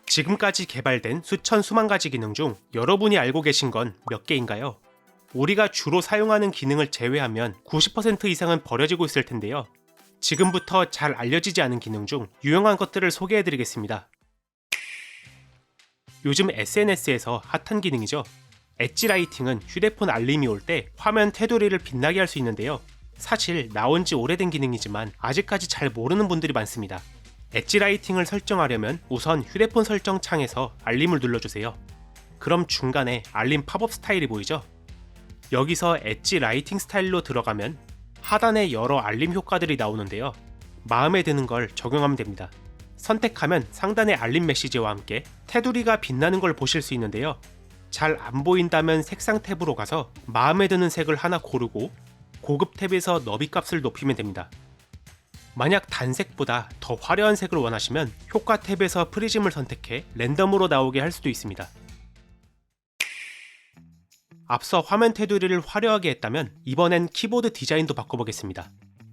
지금까지 개발된 수천 수만 가지 기능 중 여러분이 알고 계신 건 몇 개인가요? 우리가 주로 사용하는 기능을 제외하면 90% 이상은 버려지고 있을 텐데요. 지금부터 잘 알려지지 않은 기능 중 유용한 것들을 소개해드리겠습니다. 요즘 SNS에서 핫한 기능이죠. 엣지 라이팅은 휴대폰 알림이 올 때 화면 테두리를 빛나게 할 수 있는데요. 사실 나온 지 오래된 기능이지만 아직까지 잘 모르는 분들이 많습니다. 엣지 라이팅을 설정하려면 우선 휴대폰 설정 창에서 알림을 눌러주세요. 그럼 중간에 알림 팝업 스타일이 보이죠? 여기서 엣지 라이팅 스타일로 들어가면 하단에 여러 알림 효과들이 나오는데요. 마음에 드는 걸 적용하면 됩니다. 선택하면 상단의 알림 메시지와 함께 테두리가 빛나는 걸 보실 수 있는데요. 잘 안 보인다면 색상 탭으로 가서 마음에 드는 색을 하나 고르고 고급 탭에서 너비 값을 높이면 됩니다. 만약 단색보다 더 화려한 색을 원하시면 효과 탭에서 프리즘을 선택해 랜덤으로 나오게 할 수도 있습니다. 앞서 화면 테두리를 화려하게 했다면 이번엔 키보드 디자인도 바꿔보겠습니다.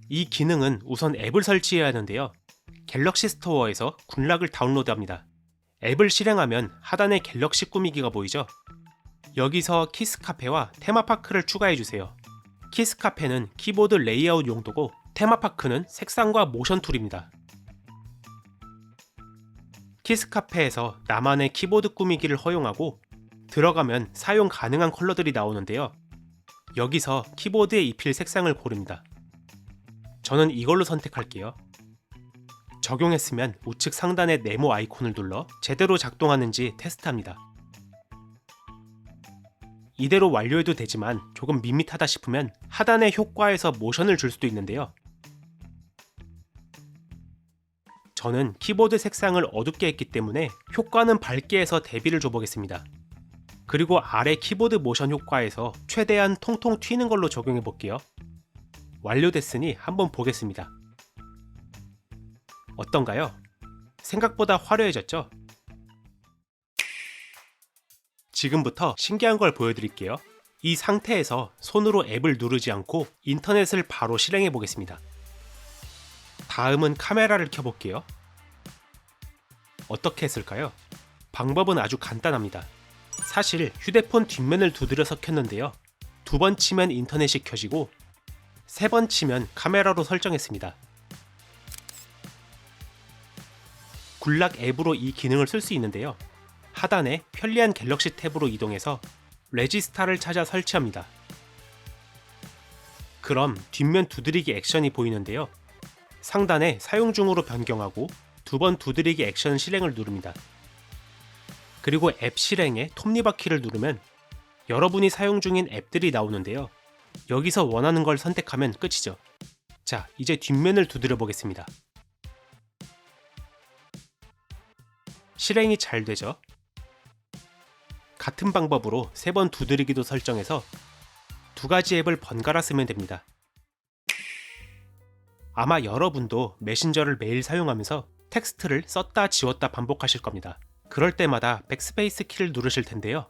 이 기능은 우선 앱을 설치해야 하는데요. 갤럭시 스토어에서 군락을 다운로드합니다. 앱을 실행하면 하단에 갤럭시 꾸미기가 보이죠? 여기서 키스카페와 테마파크를 추가해주세요. 키스카페는 키보드 레이아웃 용도고 테마파크는 색상과 모션 툴입니다. 키스카페에서 나만의 키보드 꾸미기를 허용하고 들어가면 사용 가능한 컬러들이 나오는데요. 여기서 키보드에 입힐 색상을 고릅니다. 저는 이걸로 선택할게요. 적용했으면 우측 상단의 네모 아이콘을 눌러 제대로 작동하는지 테스트합니다. 이대로 완료해도 되지만 조금 밋밋하다 싶으면 하단의 효과에서 모션을 줄 수도 있는데요. 저는 키보드 색상을 어둡게 했기 때문에 효과는 밝게 해서 대비를 줘보겠습니다. 그리고 아래 키보드 모션 효과에서 최대한 통통 튀는 걸로 적용해 볼게요. 완료됐으니 한번 보겠습니다. 어떤가요? 생각보다 화려해졌죠? 지금부터 신기한 걸 보여드릴게요. 이 상태에서 손으로 앱을 누르지 않고 인터넷을 바로 실행해 보겠습니다. 다음은 카메라를 켜볼게요. 어떻게 했을까요? 방법은 아주 간단합니다. 사실 휴대폰 뒷면을 두드려서 켰는데요. 2번 치면 인터넷이 켜지고 3번 치면 카메라로 설정했습니다. 군락 앱으로 이 기능을 쓸 수 있는데요. 하단에 편리한 갤럭시 탭으로 이동해서 레지스타를 찾아 설치합니다. 그럼 뒷면 두드리기 액션이 보이는데요. 상단에 사용 중으로 변경하고 2번 두드리기 액션 실행을 누릅니다. 그리고 앱 실행에 톱니바퀴를 누르면 여러분이 사용 중인 앱들이 나오는데요. 여기서 원하는 걸 선택하면 끝이죠. 자, 이제 뒷면을 두드려 보겠습니다. 실행이 잘 되죠? 같은 방법으로 3번 두드리기도 설정해서 2가지 앱을 번갈아 쓰면 됩니다. 아마 여러분도 메신저를 매일 사용하면서 텍스트를 썼다 지웠다 반복하실 겁니다. 그럴 때마다 백스페이스 키를 누르실 텐데요.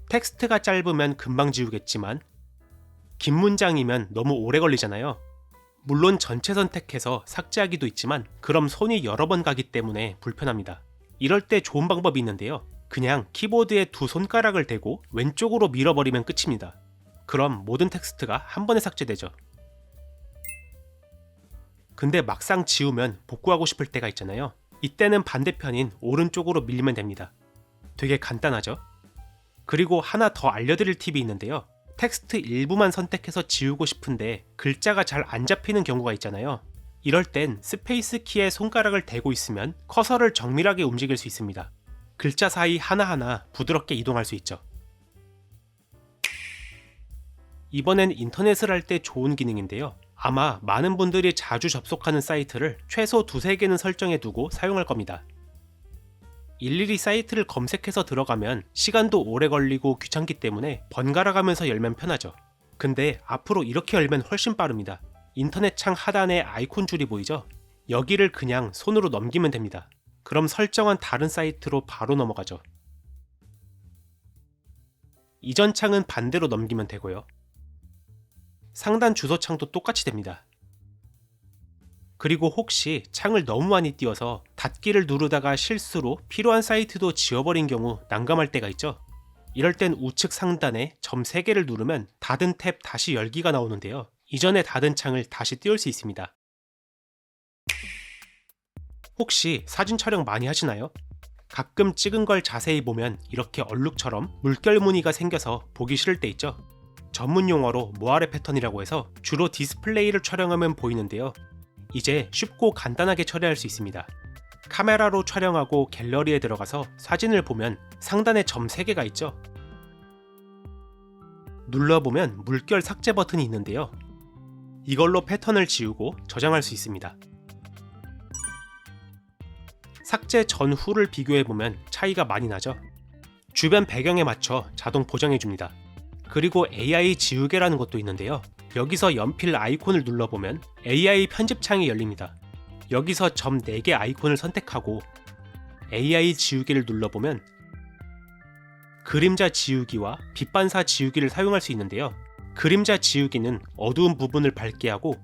텍스트가 짧으면 금방 지우겠지만 긴 문장이면 너무 오래 걸리잖아요. 물론 전체 선택해서 삭제하기도 있지만 그럼 손이 여러 번 가기 때문에 불편합니다. 이럴 때 좋은 방법이 있는데요. 그냥 키보드에 2 손가락을 대고 왼쪽으로 밀어버리면 끝입니다. 그럼 모든 텍스트가 한 번에 삭제되죠. 근데 막상 지우면 복구하고 싶을 때가 있잖아요. 이때는 반대편인 오른쪽으로 밀리면 됩니다. 되게 간단하죠? 그리고 하나 더 알려드릴 팁이 있는데요. 텍스트 일부만 선택해서 지우고 싶은데 글자가 잘 안 잡히는 경우가 있잖아요. 이럴 땐 스페이스 키에 손가락을 대고 있으면 커서를 정밀하게 움직일 수 있습니다. 글자 사이 하나하나 부드럽게 이동할 수 있죠. 이번엔 인터넷을 할 때 좋은 기능인데요. 아마 많은 분들이 자주 접속하는 사이트를 최소 2-3개는 설정해 두고 사용할 겁니다. 일일이 사이트를 검색해서 들어가면 시간도 오래 걸리고 귀찮기 때문에 번갈아 가면서 열면 편하죠. 근데 앞으로 이렇게 열면 훨씬 빠릅니다. 인터넷 창 하단에 아이콘 줄이 보이죠? 여기를 그냥 손으로 넘기면 됩니다. 그럼 설정한 다른 사이트로 바로 넘어가죠. 이전 창은 반대로 넘기면 되고요. 상단 주소창도 똑같이 됩니다. 그리고 혹시 창을 너무 많이 띄워서 닫기를 누르다가 실수로 필요한 사이트도 지워버린 경우 난감할 때가 있죠. 이럴 땐 우측 상단에 점 3개를 누르면 닫은 탭 다시 열기가 나오는데요. 이전에 닫은 창을 다시 띄울 수 있습니다. 혹시 사진 촬영 많이 하시나요? 가끔 찍은 걸 자세히 보면 이렇게 얼룩처럼 물결 무늬가 생겨서 보기 싫을 때 있죠. 전문 용어로 모아레 패턴이라고 해서 주로 디스플레이를 촬영하면 보이는데요. 이제 쉽고 간단하게 처리할 수 있습니다. 카메라로 촬영하고 갤러리에 들어가서 사진을 보면 상단에 점 3개가 있죠. 눌러보면 물결 삭제 버튼이 있는데요. 이걸로 패턴을 지우고 저장할 수 있습니다. 삭제 전후를 비교해보면 차이가 많이 나죠. 주변 배경에 맞춰 자동 보정해줍니다. 그리고 AI 지우개라는 것도 있는데요. 여기서 연필 아이콘을 눌러보면 AI 편집창이 열립니다. 여기서 점 4개 아이콘을 선택하고 AI 지우개를 눌러보면 그림자 지우기와 빛 반사 지우기를 사용할 수 있는데요. 그림자 지우기는 어두운 부분을 밝게 하고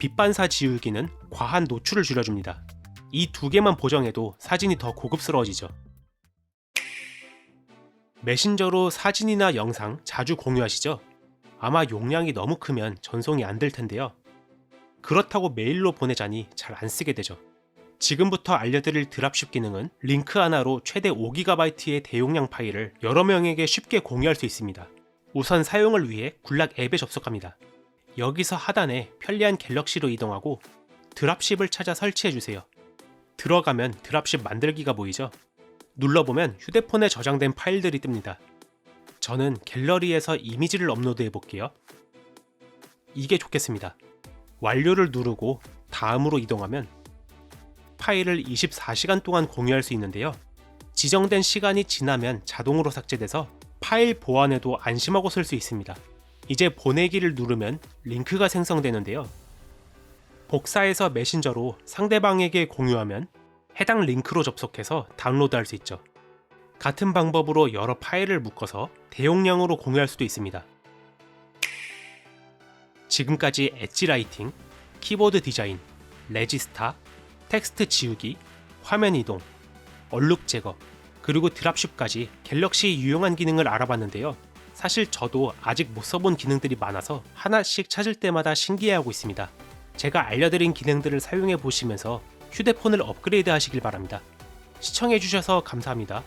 빛 반사 지우기는 과한 노출을 줄여줍니다. 이 2개만 보정해도 사진이 더 고급스러워지죠. 메신저로 사진이나 영상 자주 공유하시죠? 아마 용량이 너무 크면 전송이 안 될 텐데요. 그렇다고 메일로 보내자니 잘 안 쓰게 되죠. 지금부터 알려드릴 드랍십 기능은 링크 하나로 최대 5GB의 대용량 파일을 여러 명에게 쉽게 공유할 수 있습니다. 우선 사용을 위해 굴락 앱에 접속합니다. 여기서 하단에 편리한 갤럭시로 이동하고 드랍십을 찾아 설치해주세요. 들어가면 드랍십 만들기가 보이죠? 눌러보면 휴대폰에 저장된 파일들이 뜹니다. 저는 갤러리에서 이미지를 업로드해 볼게요. 이게 좋겠습니다. 완료를 누르고 다음으로 이동하면 파일을 24시간 동안 공유할 수 있는데요. 지정된 시간이 지나면 자동으로 삭제돼서 파일 보안에도 안심하고 쓸 수 있습니다. 이제 보내기를 누르면 링크가 생성되는데요. 복사해서 메신저로 상대방에게 공유하면 해당 링크로 접속해서 다운로드할 수 있죠. 같은 방법으로 여러 파일을 묶어서 대용량으로 공유할 수도 있습니다. 지금까지 엣지 라이팅, 키보드 디자인, 레지스타, 텍스트 지우기, 화면 이동, 얼룩 제거, 그리고 드랍십까지 갤럭시 유용한 기능을 알아봤는데요. 사실 저도 아직 못 써본 기능들이 많아서 하나씩 찾을 때마다 신기해하고 있습니다. 제가 알려드린 기능들을 사용해 보시면서 휴대폰을 업그레이드 하시길 바랍니다. 시청해주셔서 감사합니다.